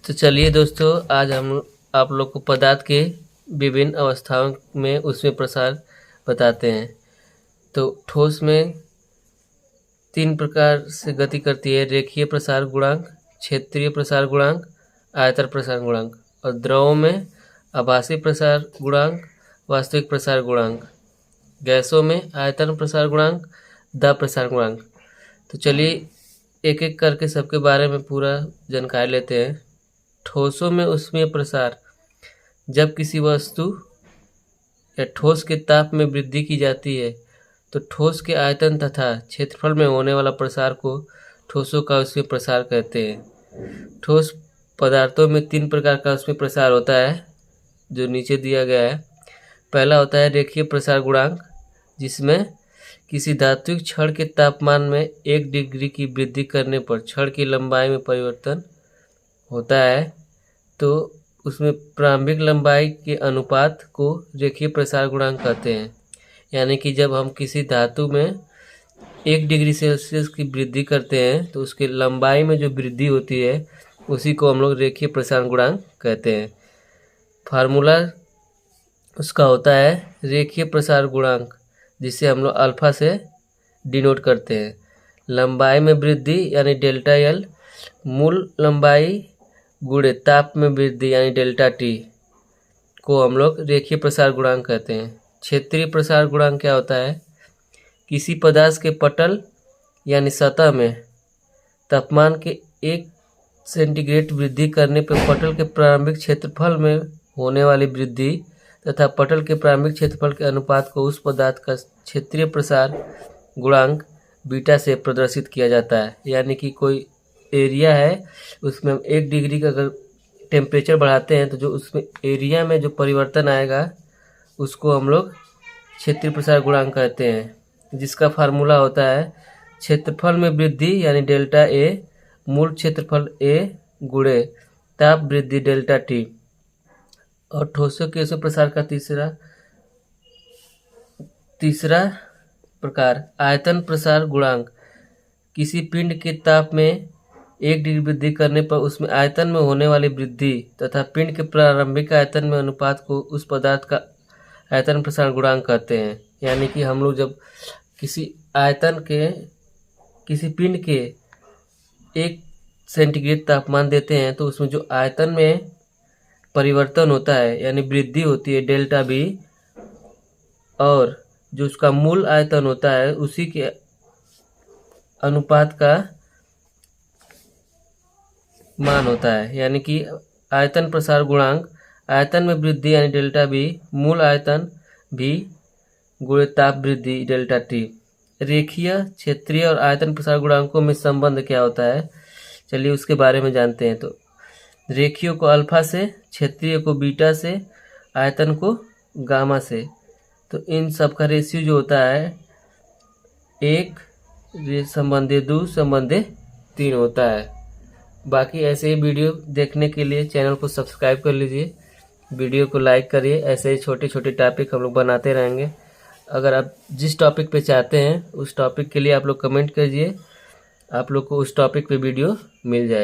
तो चलिए दोस्तों, आज हम आप लोग को पदार्थ के विभिन्न अवस्थाओं में उसमें प्रसार बताते हैं। तो ठोस में 3 प्रकार से गति करती है: रेखीय प्रसार गुणांक, क्षेत्रीय प्रसार गुणांक, आयतन प्रसार गुणांक। और द्रवों में आभासी प्रसार गुणांक, वास्तविक प्रसार गुणांक। गैसों में आयतन प्रसार गुणांक, दाब प्रसार गुणांक। तो चलिए एक एक करके सबके बारे में पूरा जानकारी लेते हैं। ठोसों में ऊष्मीय प्रसार: जब किसी वस्तु या ठोस के ताप में वृद्धि की जाती है तो ठोस के आयतन तथा क्षेत्रफल में होने वाला प्रसार को ठोसों का ऊष्मीय प्रसार कहते हैं। ठोस पदार्थों में 3 प्रकार का ऊष्मीय प्रसार होता है, जो नीचे दिया गया है। पहला होता है रेखीय प्रसार गुणांक, जिसमें किसी धात्विक छड़ के तापमान में 1 डिग्री की वृद्धि करने पर छड़ की लंबाई में परिवर्तन होता है। तो उसमें प्रारंभिक लंबाई के अनुपात को रेखीय प्रसार गुणांक कहते हैं। यानी कि जब हम किसी धातु में 1 डिग्री सेल्सियस की वृद्धि करते हैं तो उसकी लंबाई में जो वृद्धि होती है उसी को हम लोग रेखीय प्रसार गुणांक कहते हैं। फार्मूला उसका होता है रेखीय प्रसार गुणांक, जिसे हम लोग अल्फा से डिनोट करते हैं। लंबाई में वृद्धि यानी डेल्टा एल, मूल लंबाई गुणे ताप में वृद्धि यानी डेल्टा टी को हम लोग रेखीय प्रसार गुणांक कहते हैं। क्षेत्रीय प्रसार गुणांक क्या होता है? किसी पदार्थ के पटल यानी सतह में तापमान के 1 सेंटीग्रेड वृद्धि करने पर पटल के प्रारंभिक क्षेत्रफल में होने वाली वृद्धि तथा पटल के प्रारंभिक क्षेत्रफल के अनुपात को उस पदार्थ का क्षेत्रीय प्रसार गुणांक बीटा से प्रदर्शित किया जाता है। यानी कि कोई एरिया है, उसमें 1 डिग्री का अगर टेम्परेचर बढ़ाते हैं तो जो उसमें एरिया में जो परिवर्तन आएगा उसको हम लोग क्षेत्रीय प्रसार गुणांक कहते हैं, जिसका फार्मूला होता है क्षेत्रफल में वृद्धि यानी डेल्टा ए, मूल क्षेत्रफल ए गुणे ताप वृद्धि डेल्टा टी। और ठोसों के ऊष्मीय प्रसार का तीसरा प्रकार आयतन प्रसार गुणांक: किसी पिंड के ताप में 1 डिग्री वृद्धि करने पर उसमें आयतन में होने वाली वृद्धि तथा पिंड के प्रारंभिक आयतन में अनुपात को उस पदार्थ का आयतन प्रसार गुणांक कहते हैं। यानी कि हम लोग जब किसी पिंड के 1 सेंटीग्रेड तापमान देते हैं तो उसमें जो आयतन में परिवर्तन होता है यानी वृद्धि होती है डेल्टा बी, और जो उसका मूल आयतन होता है उसी के अनुपात का मान होता है। यानी कि आयतन प्रसार गुणांक आयतन में वृद्धि यानी डेल्टा बी, मूल आयतन भी गुणे ताप वृद्धि डेल्टा टी। रेखीय, क्षेत्रीय और आयतन प्रसार गुणांकों में संबंध क्या होता है, चलिए उसके बारे में जानते हैं। तो रेखीय को अल्फा से, क्षेत्रीय को बीटा से, आयतन को गामा से। तो इन सब का रेशियो जो होता है 1 संबंधी 2 संबंधी 3 होता है। बाकी ऐसे ही वीडियो देखने के लिए चैनल को सब्सक्राइब कर लीजिए, वीडियो को लाइक करिए। ऐसे ही छोटे छोटे टॉपिक हम लोग बनाते रहेंगे। अगर आप जिस टॉपिक पे चाहते हैं उस टॉपिक के लिए आप लोग कमेंट कीजिए, आप लोग को उस टॉपिक पे वीडियो मिल जाए।